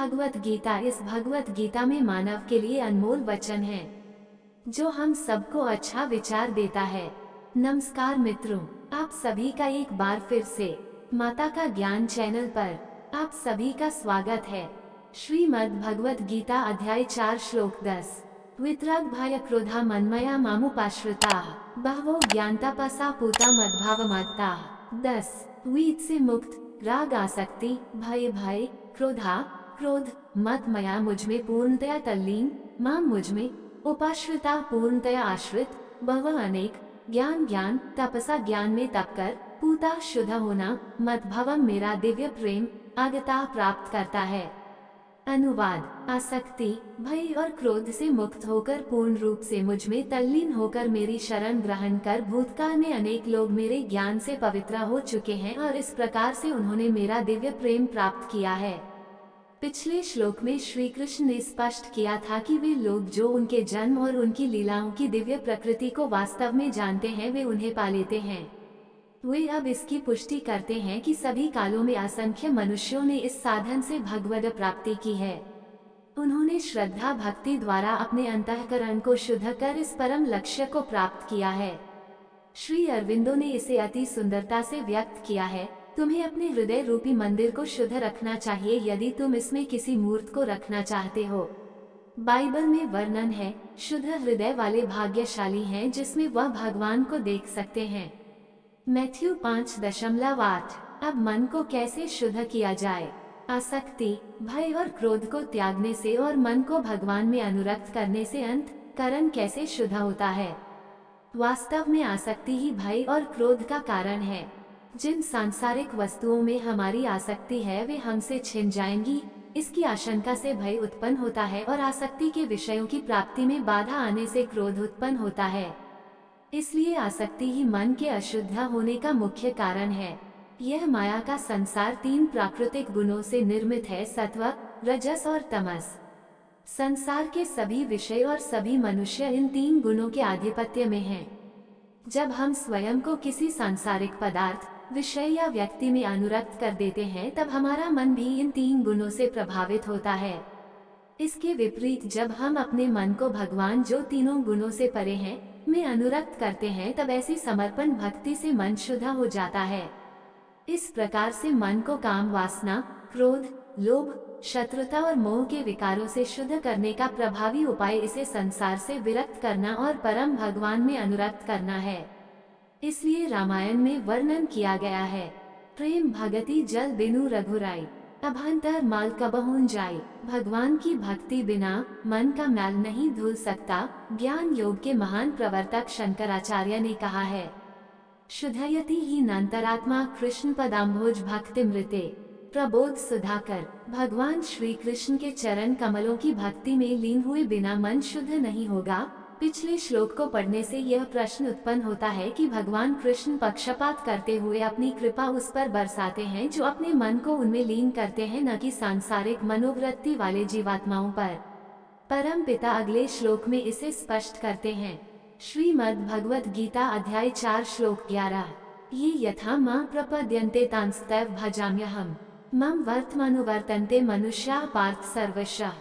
भगवत गीता। इस भगवत गीता में मानव के लिए अनमोल वचन है जो हम सबको अच्छा विचार देता है। नमस्कार मित्रों, आप सभी का एक बार फिर से माता का ज्ञान चैनल पर आप सभी का स्वागत है। श्रीमद् भगवत गीता अध्याय 4 श्लोक 10। वितराग भय क्रोधा मन्मया मामुपाश्रिता बहवो ज्ञानतापसा पूता मद्भावमात्ता। 10 वीत से मुक्त, राग आसक्ति, भय क्रोध मत मया मुझमें पूर्णतया तल्लीन, माम मुझमें उपाश्रिता पूर्णतया आश्रित, बहव अनेक, ज्ञान तपसा ज्ञान में तप कर, पूता शुद्ध होना, मद्भवम मेरा दिव्य प्रेम आगता प्राप्त करता है। अनुवाद। आसक्ति, भय और क्रोध से मुक्त होकर पूर्ण रूप से मुझ में तल्लीन होकर मेरी शरण ग्रहण कर भूतकाल में अनेक लोग मेरे ज्ञान से पवित्र हो चुके हैं और इस प्रकार से उन्होंने मेरा दिव्य प्रेम प्राप्त किया है। पिछले श्लोक में श्री कृष्ण ने स्पष्ट किया था कि वे लोग जो उनके जन्म और उनकी लीलाओं की दिव्य प्रकृति को वास्तव में जानते हैं वे उन्हें पा लेते हैं। वे अब इसकी पुष्टि करते हैं कि सभी कालों में असंख्य मनुष्यों ने इस साधन से भगवद प्राप्ति की है। उन्होंने श्रद्धा भक्ति द्वारा अपने अंतःकरण को शुद्ध कर इस परम लक्ष्य को प्राप्त किया है। श्री अरविंदो ने इसे अति सुंदरता से व्यक्त किया है। तुम्हें अपने हृदय रूपी मंदिर को शुद्ध रखना चाहिए यदि तुम इसमें किसी मूर्त को रखना चाहते हो। बाइबल में वर्णन है, शुद्ध हृदय वाले भाग्यशाली हैं जिसमें वह भगवान को देख सकते हैं। मैथ्यू 5:8। अब मन को कैसे शुद्ध किया जाए? आसक्ति, भय और क्रोध को त्यागने से और मन को भगवान में अनुरक्त करने से अंतःकरण कैसे शुद्ध होता है? वास्तव में आसक्ति ही भय और क्रोध का कारण है। जिन सांसारिक वस्तुओं में हमारी आसक्ति है वे हमसे छिन जाएंगी, इसकी आशंका से भय उत्पन्न होता है और आसक्ति के विषयों की प्राप्ति में बाधा आने से क्रोध उत्पन्न होता है। इसलिए आसक्ति ही मन के अशुद्ध होने का मुख्य कारण है। यह माया का संसार 3 प्राकृतिक गुणों से निर्मित है, सत्व, रजस और तमस। संसार के सभी विषय और सभी मनुष्य इन 3 गुणों के आधिपत्य में हैं। जब हम स्वयं को किसी सांसारिक पदार्थ, विषय या व्यक्ति में अनुरक्त कर देते हैं तब हमारा मन भी इन 3 गुणों से प्रभावित होता है। इसके विपरीत जब हम अपने मन को भगवान जो तीनों गुणों से परे हैं में अनुरक्त करते हैं तब ऐसी समर्पण भक्ति से मन शुद्ध हो जाता है। इस प्रकार से मन को काम वासना, क्रोध, लोभ, शत्रुता और मोह के विकारों से शुद्ध करने का प्रभावी उपाय इसे संसार से विरक्त करना और परम भगवान में अनुरक्त करना है। इसलिए रामायण में वर्णन किया गया है, प्रेम भगति जल बिनु रघुराई, अभंतर माल कबहुन जाई। भगवान की भक्ति बिना मन का मैल नहीं धुल सकता। ज्ञान योग के महान प्रवर्तक शंकराचार्य ने कहा है, शुद्धयति ही नंतरात्मा कृष्ण पदाम्भोज भक्ति मृते। प्रबोध सुधाकर। भगवान श्री कृष्ण के चरण कमलों की भक्ति में लीन हुए बिना मन शुद्ध नहीं होगा। पिछले श्लोक को पढ़ने से यह प्रश्न उत्पन्न होता है कि भगवान कृष्ण पक्षपात करते हुए अपनी कृपा उस पर बरसाते हैं जो अपने मन को उनमें लीन करते हैं, न कि सांसारिक मनोवृत्ति वाले जीवात्माओं पर। परम पिता अगले श्लोक में इसे स्पष्ट करते हैं। श्रीमद् भगवत गीता अध्याय 4 श्लोक 11। ये यथा मां प्रपद्यन्ते तांस्तैव भजाम्यहम् मम वर्तमानुवर्तन्ते मनुष्या पार्थ सर्वशः।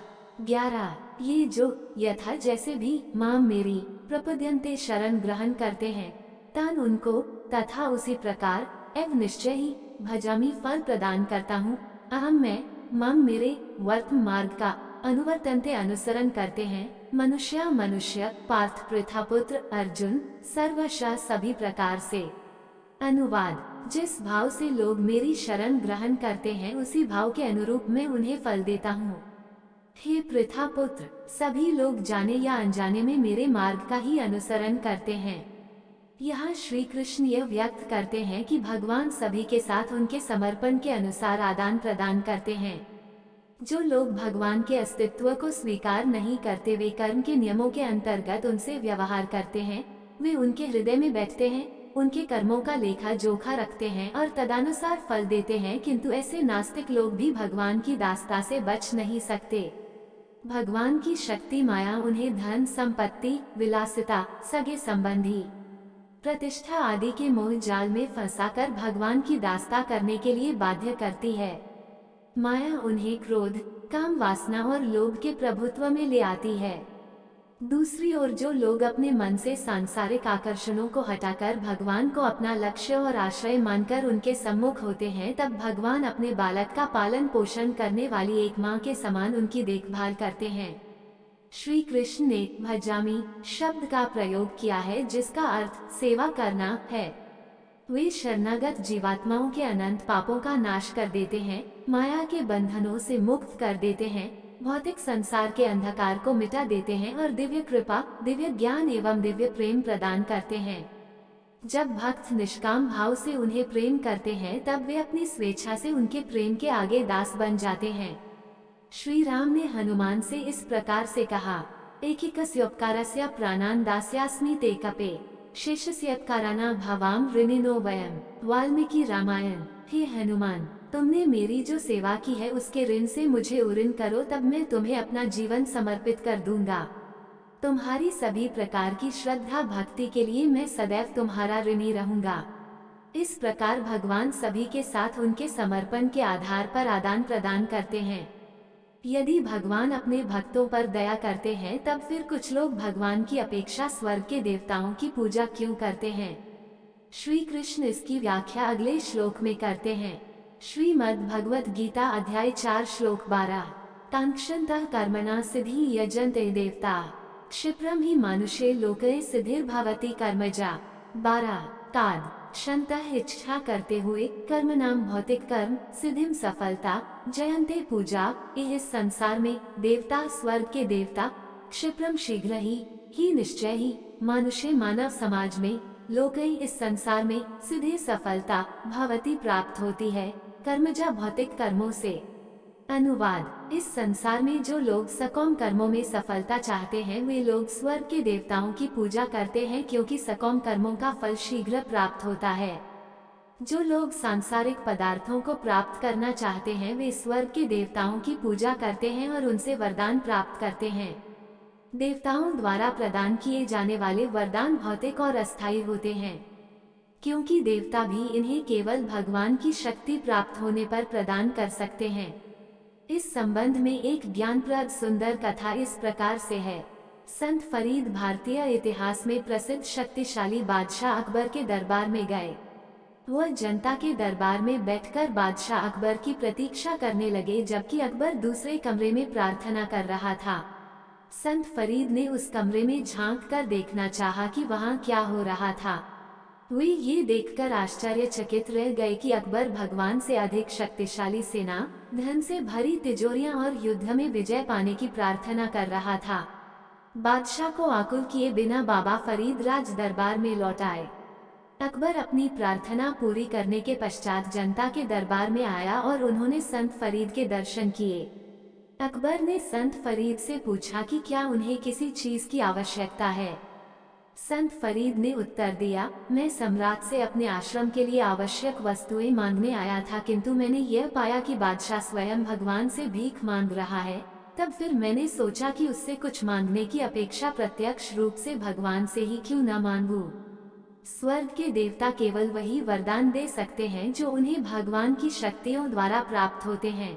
11। ये जो यथा जैसे भी मां मेरी प्रपद्यन्ते शरण ग्रहण करते हैं, तान उनको तथा उसी प्रकार एव निश्चय ही भजामी फल प्रदान करता हूँ। अहम मैं मम मेरे वर्त मार्ग का अनुवर्तन्ते अनुसरण करते हैं मनुष्य पार्थ पृथापुत्र अर्जुन सर्वशः सभी प्रकार से। अनुवाद। जिस भाव से लोग मेरी शरण ग्रहण करते हैं उसी भाव के अनुरूप मैं उन्हें फल देता हूँ। हे पृथापुत्र, सभी लोग जाने या अनजाने में मेरे मार्ग का ही अनुसरण करते हैं। यहाँ श्री कृष्ण यह व्यक्त करते हैं कि भगवान सभी के साथ उनके समर्पण के अनुसार आदान प्रदान करते हैं। जो लोग भगवान के अस्तित्व को स्वीकार नहीं करते वे कर्म के नियमों के अंतर्गत उनसे व्यवहार करते हैं। वे उनके हृदय में बैठते हैं, उनके कर्मों का लेखा जोखा रखते हैं और तदनुसार फल देते हैं, किंतु ऐसे नास्तिक लोग भी भगवान की दास्ता से बच नहीं सकते। भगवान की शक्ति माया उन्हें धन संपत्ति, विलासिता, सगे संबंधी, प्रतिष्ठा आदि के मोह जाल में फंसाकर भगवान की दास्ता करने के लिए बाध्य करती है। माया उन्हें क्रोध, काम वासना और लोभ के प्रभुत्व में ले आती है। दूसरी ओर जो लोग अपने मन से सांसारिक आकर्षणों को हटाकर भगवान को अपना लक्ष्य और आश्रय मानकर उनके सम्मुख होते हैं, तब भगवान अपने बालक का पालन पोषण करने वाली एक माँ के समान उनकी देखभाल करते हैं। श्री कृष्ण ने भजामी शब्द का प्रयोग किया है, जिसका अर्थ सेवा करना है। वे शरणागत जीवात्माओं के अनंत पापों का नाश कर देते हैं, माया के बंधनों से मुक्त कर देते हैं, भौतिक संसार के अंधकार को मिटा देते हैं और दिव्य कृपा, दिव्य ज्ञान एवं दिव्य प्रेम प्रदान करते हैं। जब भक्त निष्काम भाव से उन्हें प्रेम करते हैं, तब वे अपनी स्वेच्छा से उनके प्रेम के आगे दास बन जाते हैं। श्री राम ने हनुमान से इस प्रकार से कहा, एकिकस्योपकारस्य प्राणान् दास्यास्मि ते कपे शेषस्योपकाराना भवाम ऋणिनो वयम। वाल्मीकि रामायण। हे हनुमान, तुमने मेरी जो सेवा की है उसके ऋण से मुझे उऋण करो, तब मैं तुम्हें अपना जीवन समर्पित कर दूंगा। तुम्हारी सभी प्रकार की श्रद्धा भक्ति के लिए मैं सदैव तुम्हारा ऋणी रहूंगा। इस प्रकार भगवान सभी के साथ उनके समर्पण के आधार पर आदान प्रदान करते हैं। यदि भगवान अपने भक्तों पर दया करते हैं, तब फिर कुछ लोग भगवान की अपेक्षा स्वर्ग के देवताओं की पूजा क्यों करते हैं? श्री कृष्ण इसकी व्याख्या अगले श्लोक में करते हैं। श्रीमद् भगवत गीता अध्याय 4 श्लोक 12। कांक्षन्तः कर्मणा सिद्धि यजन्ते देवता क्षिप्रम ही मानुषे लोके सिद्धिर्भवति कर्मजा। 12। काद क्षन्तः इच्छा करते हुए, कर्म नाम भौतिक कर्म, सिद्धिम सफलता, जयंते पूजा, इस संसार में देवता स्वर्ग के देवता, क्षिप्रम शीघ्र ही निश्चय ही, मानुषे मानव समाज में, लोकई इस संसार में, सिद्धि सफलता भवती प्राप्त होती है, कर्मजा भौतिक कर्मों से। अनुवाद। इस संसार में जो लोग सकौम कर्मों में सफलता चाहते हैं, वे लोग स्वर्ग के देवताओं की पूजा करते हैं, क्योंकि सकौम कर्मों का फल शीघ्र प्राप्त होता है। जो लोग सांसारिक पदार्थों को प्राप्त करना चाहते हैं, वे स्वर्ग के देवताओं की पूजा करते हैं और उनसे वरदान प्राप्त करते हैं। देवताओं द्वारा प्रदान किए जाने वाले वरदान भौतिक और अस्थायी होते हैं, क्योंकि देवता भी इन्हें केवल भगवान की शक्ति प्राप्त होने पर प्रदान कर सकते हैं। इस संबंध में एक ज्ञानप्रद सुंदर कथा इस प्रकार से है। संत फरीद भारतीय इतिहास में प्रसिद्ध शक्तिशाली बादशाह अकबर के दरबार में गए। वह जनता के दरबार में बैठकर बादशाह अकबर की प्रतीक्षा करने लगे, जबकि अकबर दूसरे कमरे में प्रार्थना कर रहा था। संत फरीद ने उस कमरे में झांक कर देखना चाहा कि वहाँ क्या हो रहा था। वे ये देखकर आश्चर्यचकित रह गए कि अकबर भगवान से अधिक शक्तिशाली सेना, धन से भरी तिजोरियां और युद्ध में विजय पाने की प्रार्थना कर रहा था। बादशाह को आकुल किए बिना बाबा फरीद राज दरबार में लौट आए। अकबर अपनी प्रार्थना पूरी करने के पश्चात जनता के दरबार में आया और उन्होंने संत फरीद के दर्शन किए। अकबर ने संत फरीद से पूछा कि क्या उन्हें किसी चीज की आवश्यकता है। संत फरीद ने उत्तर दिया, मैं सम्राट से अपने आश्रम के लिए आवश्यक वस्तुएं मांगने आया था, किंतु मैंने यह पाया कि बादशाह स्वयं भगवान से भीख मांग रहा है। तब फिर मैंने सोचा कि उससे कुछ मांगने की अपेक्षा प्रत्यक्ष रूप से भगवान से ही क्यों न मांगूं। स्वर्ग के देवता केवल वही वरदान दे सकते हैं जो उन्हें भगवान की शक्तियों द्वारा प्राप्त होते हैं।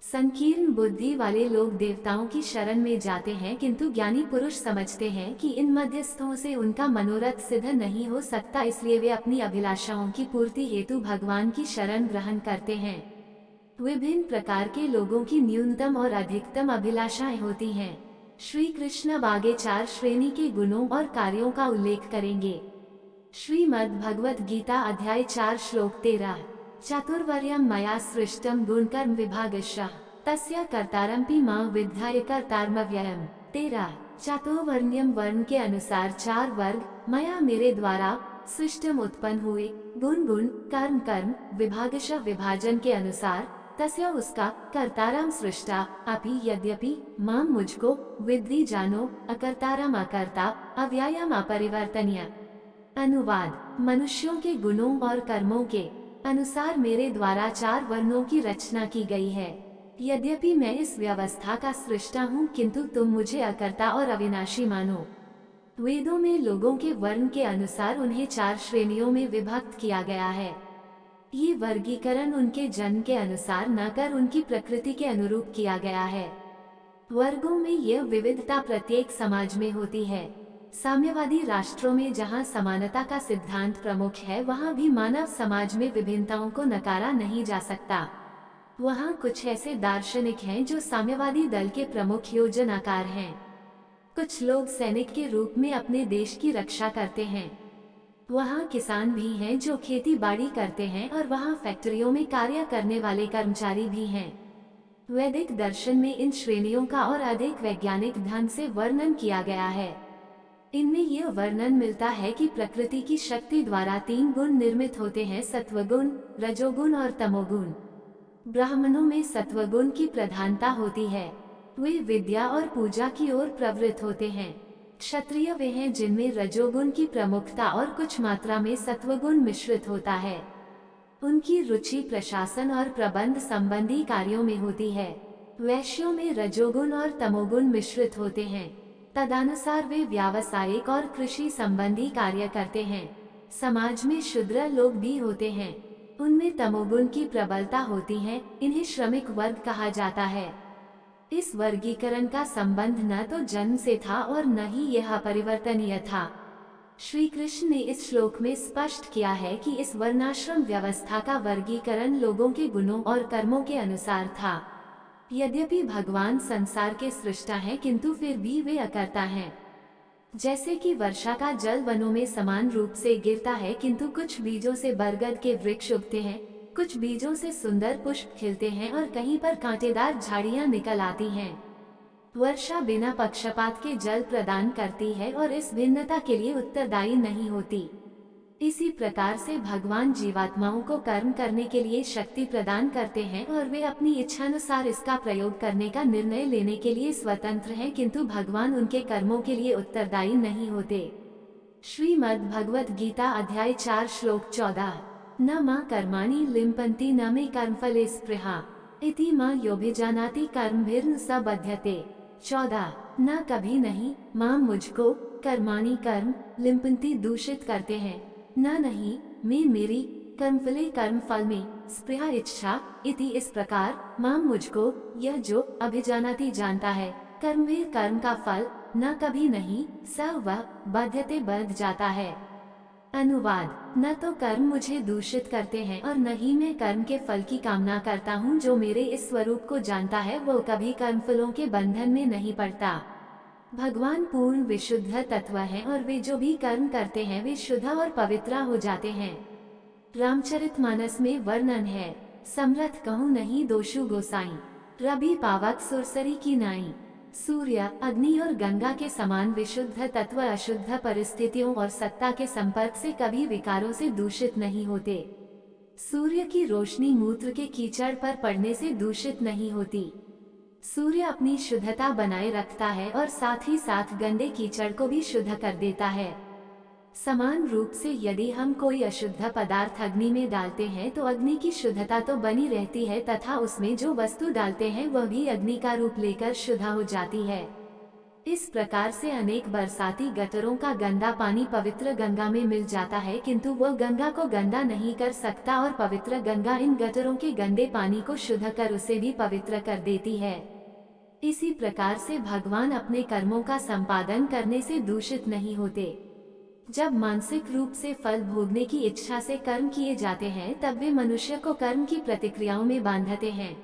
संकीर्ण बुद्धि वाले लोग देवताओं की शरण में जाते हैं, किंतु ज्ञानी पुरुष समझते हैं कि इन मध्यस्थों से उनका मनोरथ सिद्ध नहीं हो सकता, इसलिए वे अपनी अभिलाषाओं की पूर्ति हेतु भगवान की शरण ग्रहण करते हैं। विभिन्न प्रकार के लोगों की न्यूनतम और अधिकतम अभिलाषाएं होती हैं। श्री कृष्ण अब आगे 4 श्रेणी के गुणों और कार्यों का उल्लेख करेंगे। श्रीमद् भगवत गीता अध्याय 4 श्लोक 13। चातुर्वर्यं मया सृष्टं गुणकर्म विभागशः तस्य कर्तारमपि मां विद्याय कर्तारमव्ययम्। 13। चातुर्वर्ण्यम वर्ण के अनुसार 4 वर्ग मया मेरे द्वारा सृष्टम उत्पन्न हुए, गुण गुण, कर्म कर्म, विभागशः विभाजन के अनुसार, तस्य उसका, कर्तारम सृष्टा, अपि यद्यपि, मां मुझको, विद्धि जानो, अकर्तारम अकर्ता, अव्ययम् अपरिवर्तनीय। अनुवाद। मनुष्यों के गुणों और कर्मों के अनुसार मेरे द्वारा 4 वर्णों की रचना की गई है। यद्यपि मैं इस व्यवस्था का सृष्टा हूँ, किंतु तुम मुझे अकर्ता और अविनाशी मानो। वेदों में लोगों के वर्ण के अनुसार उन्हें 4 श्रेणियों में विभक्त किया गया है। ये वर्गीकरण उनके जन्म के अनुसार न कर उनकी प्रकृति के अनुरूप किया गया है। वर्गों में यह विविधता प्रत्येक समाज में होती है। साम्यवादी राष्ट्रों में जहां समानता का सिद्धांत प्रमुख है, वहां भी मानव समाज में विभिन्नताओं को नकारा नहीं जा सकता। वहां कुछ ऐसे दार्शनिक हैं जो साम्यवादी दल के प्रमुख योजनाकार हैं। कुछ लोग सैनिक के रूप में अपने देश की रक्षा करते हैं। वहाँ किसान भी हैं जो खेती बाड़ी करते हैं, और वहाँ फैक्ट्रियों में कार्य करने वाले कर्मचारी भी हैं। वैदिक दर्शन में इन श्रेणियों का और अधिक वैज्ञानिक ढंग से वर्णन किया गया है। इनमें यह वर्णन मिलता है कि प्रकृति की शक्ति द्वारा 3 गुण निर्मित होते हैं: सत्वगुण, रजोगुण और तमोगुण। ब्राह्मणों में सत्वगुण की प्रधानता होती है। वे विद्या और पूजा की ओर प्रवृत्त होते हैं। क्षत्रिय वे हैं जिनमें रजोगुण की प्रमुखता और कुछ मात्रा में सत्वगुण मिश्रित होता है। उनकी रुचि प्रशासन और प्रबंध संबंधी कार्यों में होती है। वैश्यों में रजोगुण और तमोगुण मिश्रित होते हैं। तदनुसार वे व्यावसायिक और कृषि संबंधी कार्य करते हैं। समाज में शूद्र लोग भी होते हैं। उनमें तमोगुण की प्रबलता होती है। इन्हें श्रमिक वर्ग कहा जाता है। इस वर्गीकरण का संबंध न तो जन्म से था और न ही यह अपरिवर्तनीय था। श्री कृष्ण ने इस श्लोक में स्पष्ट किया है कि इस वर्णाश्रम व्यवस्था का वर्गीकरण लोगों के गुणों और कर्मों के अनुसार था। यद्यपि भगवान संसार के सृष्टा हैं, किंतु फिर भी वे अकर्ता हैं। जैसे कि वर्षा का जल वनों में समान रूप से गिरता है, किंतु कुछ बीजों से बरगद के वृक्ष उगते हैं, कुछ बीजों से सुंदर पुष्प खिलते हैं और कहीं पर कांटेदार झाड़ियां निकल आती हैं। वर्षा बिना पक्षपात के जल प्रदान करती है और इस भिन्नता के लिए उत्तरदायी नहीं होती। इसी प्रकार से भगवान जीवात्माओं को कर्म करने के लिए शक्ति प्रदान करते हैं और वे अपनी इच्छानुसार इसका प्रयोग करने का निर्णय लेने के लिए स्वतंत्र हैं, किंतु भगवान उनके कर्मों के लिए उत्तरदायी नहीं होते। श्रीमद् भगवद गीता अध्याय 4 श्लोक 14। न मां कर्माणि लिम्पन्ति न मे कर्मफले स्पृहा इति मां योभिजानाति कर्मभिर्न स बध्यते। 14। न कभी नहीं, मां मुझको, कर्माणि कर्म, लिम्पन्ति दूषित करते हैं, न नहीं, मैं मेरी, कर्मफले कर्म फल में, स्पृहा इच्छा, इति इस प्रकार, मां मुझको, यह जो, अभिजानाति जानता है, कर्मभिर कर्म का फल, न कभी नहीं, स वह, बध्यते बंध जाता है। अनुवाद: न तो कर्म मुझे दूषित करते हैं और न ही मैं कर्म के फल की कामना करता हूँ। जो मेरे इस स्वरूप को जानता है वो कभी कर्मफलों के बंधन में नहीं पड़ता। भगवान पूर्ण विशुद्ध तत्व हैं और वे जो भी कर्म करते हैं वे शुद्ध और पवित्र हो जाते हैं। रामचरितमानस में वर्णन है: समरथ कहूँ नहीं दोषु गोसाई, रवि पावक सुरसरी की नाई। सूर्य, अग्नि और गंगा के समान विशुद्ध तत्व अशुद्ध परिस्थितियों और सत्ता के संपर्क से कभी विकारों से दूषित नहीं होते। सूर्य की रोशनी मूत्र के कीचड़ पर पड़ने से दूषित नहीं होती। सूर्य अपनी शुद्धता बनाए रखता है और साथ ही साथ गंदे कीचड़ को भी शुद्ध कर देता है। समान रूप से यदि हम कोई अशुद्ध पदार्थ अग्नि में डालते हैं तो अग्नि की शुद्धता तो बनी रहती है तथा उसमें जो वस्तु डालते हैं वह भी अग्नि का रूप लेकर शुद्ध हो जाती है। इस प्रकार से अनेक बरसाती गटरों का गंदा पानी पवित्र गंगा में मिल जाता है, किंतु वह गंगा को गंदा नहीं कर सकता और पवित्र गंगा इन गटरों के गंदे पानी को शुद्ध कर उसे भी पवित्र कर देती है। इसी प्रकार से भगवान अपने कर्मों का संपादन करने से दूषित नहीं होते। जब मानसिक रूप से फल भोगने की इच्छा से कर्म किए जाते हैं तब वे मनुष्य को कर्म की प्रतिक्रियाओं में बांधते हैं।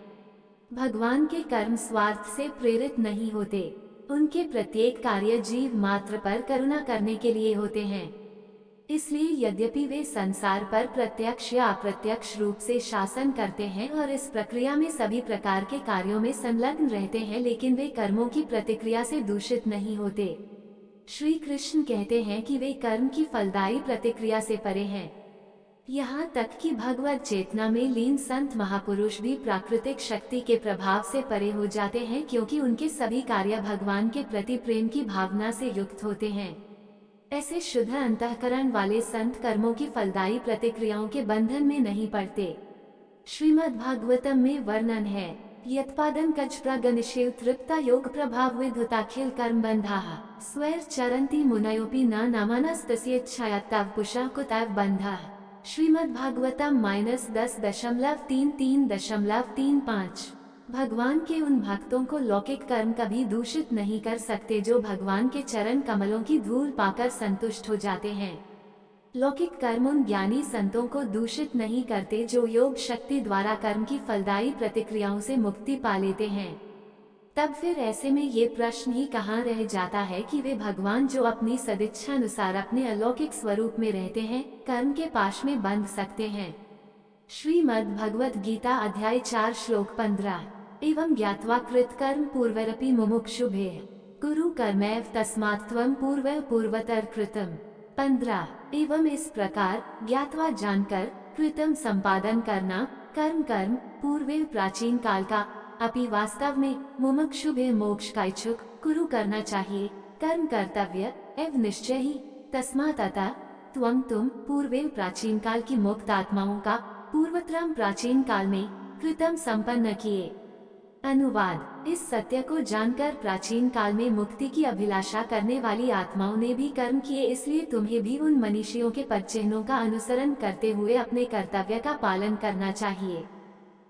भगवान के कर्म स्वार्थ से प्रेरित नहीं होते। उनके प्रत्येक कार्य जीव मात्र पर करुणा करने के लिए होते हैं। इसलिए यद्यपि वे संसार पर प्रत्यक्ष या अप्रत्यक्ष रूप से शासन करते हैं और इस प्रक्रिया में सभी प्रकार के कार्यों में संलग्न रहते हैं, लेकिन वे कर्मों की प्रतिक्रिया से दूषित नहीं होते। श्री कृष्ण कहते हैं कि वे कर्म की फलदायी प्रतिक्रिया से परे हैं। यहाँ तक कि भगवत चेतना में लीन संत महापुरुष भी प्राकृतिक शक्ति के प्रभाव से परे हो जाते हैं, क्योंकि उनके सभी कार्य भगवान के प्रति प्रेम की भावना से युक्त होते हैं। ऐसे शुद्ध अंतःकरण वाले संत कर्मों की फलदायी प्रतिक्रियाओं के बंधन में नहीं पड़ते। श्रीमद् भागवतम में वर्णन है: यत्पादं कच्प्रगनिषेव तृप्ता योग प्रभाव विधुताखिल कर्म बंधाः स्वैर चरन्ति मुनयोपि न नामानस्तस्य इच्छाया तव पुषः कुतैव बंधः। श्रीमद्भागवतम -10.33.35। भगवान के उन भक्तों को लौकिक कर्म कभी दूषित नहीं कर सकते जो भगवान के चरण कमलों की धूल पाकर संतुष्ट हो जाते हैं। लौकिक कर्म उन ज्ञानी संतों को दूषित नहीं करते जो योग शक्ति द्वारा कर्म की फलदायी प्रतिक्रियाओं से मुक्ति पा लेते हैं। तब फिर ऐसे में ये प्रश्न ही कहाँ रह जाता है कि वे भगवान जो अपनी सदिच्छा अनुसार अपने अलौकिक स्वरूप में रहते हैं, कर्म के पाश में बंध सकते हैं। श्रीमद् भगवद गीता अध्याय 4 श्लोक 15। एवं ज्ञात्वा कृत कर्म पूर्वरपि मुमुक्षुभे कुरु कर्मैव तस्मात् त्वं पूर्वैव पूर्वतर कृतम्। 15। एवं इस प्रकार ज्ञात्वा जानकर कृतम संपादन करना, कर्म पूर्वे प्राचीन काल का, अपि वास्तव में मुमुक्षुभे मोक्ष का इच्छुक कुरु करना चाहिए, कर्म कर्तव्य एवं निश्चय ही, तस्मात् अतः तुम पूर्वे प्राचीन काल की मुक्त आत्माओं का पूर्वतरम प्राचीन काल में कृतम संपन्न किए। अनुवाद। इस सत्य को जानकर प्राचीन काल में मुक्ति की अभिलाषा करने वाली आत्माओं ने भी कर्म किए, इसलिए तुम्हें भी उन मनीषियों के पदचिह्नों का अनुसरण करते हुए अपने कर्तव्य का पालन करना चाहिए।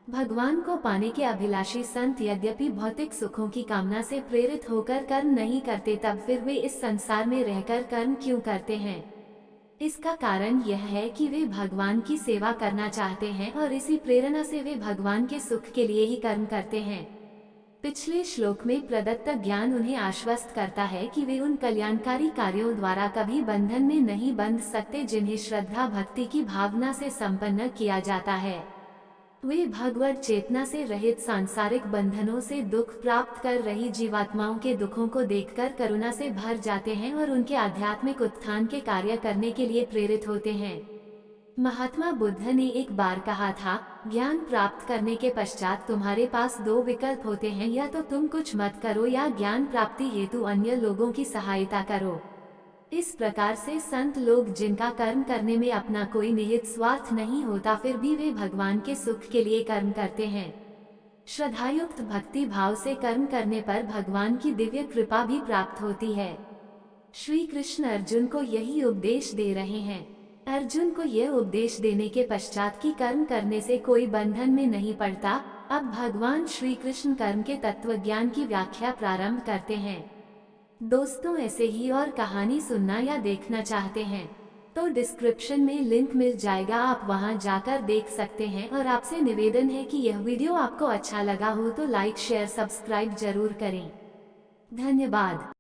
भगवान को पाने के अभिलाषी संत यद्यपि भौतिक सुखों की कामना से प्रेरित होकर कर्म नहीं करते, तब फिर वे इस संसार में रहकर कर्म क्यों करते हैं? इसका कारण यह है कि वे भगवान की सेवा करना चाहते हैं और इसी प्रेरणा से वे भगवान के सुख के लिए ही कर्म करते हैं। पिछले श्लोक में प्रदत्त ज्ञान उन्हें आश्वस्त करता है कि वे उन कल्याणकारी कार्यों द्वारा कभी बंधन में नहीं बंध सकते जिन्हें श्रद्धा भक्ति की भावना से संपन्न किया जाता है। वे भगवत चेतना से रहित सांसारिक बंधनों से दुख प्राप्त कर रही जीवात्माओं के दुखों को देखकर करुणा से भर जाते हैं और उनके आध्यात्मिक उत्थान के कार्य करने के लिए प्रेरित होते हैं। महात्मा बुद्ध ने एक बार कहा था, ज्ञान प्राप्त करने के पश्चात तुम्हारे पास 2 विकल्प होते हैं, या तो तुम कुछ मत करो या ज्ञान प्राप्ति हेतु अन्य लोगों की सहायता करो। इस प्रकार से संत लोग जिनका कर्म करने में अपना कोई निहित स्वार्थ नहीं होता, फिर भी वे भगवान के सुख के लिए कर्म करते हैं। श्रद्धायुक्त भक्ति भाव से कर्म करने पर भगवान की दिव्य कृपा भी प्राप्त होती है। श्री कृष्ण अर्जुन को यही उपदेश दे रहे हैं। अर्जुन को यह उपदेश देने के पश्चात कि कर्म करने से कोई बंधन में नहीं पड़ता, अब भगवान श्री कृष्ण कर्म के तत्व ज्ञान की व्याख्या प्रारंभ करते हैं। दोस्तों, ऐसे ही और कहानी सुनना या देखना चाहते हैं तो डिस्क्रिप्शन में लिंक मिल जाएगा, आप वहां जाकर देख सकते हैं। और आपसे निवेदन है कि यह वीडियो आपको अच्छा लगा हो तो लाइक शेयर सब्सक्राइब जरूर करें। धन्यवाद।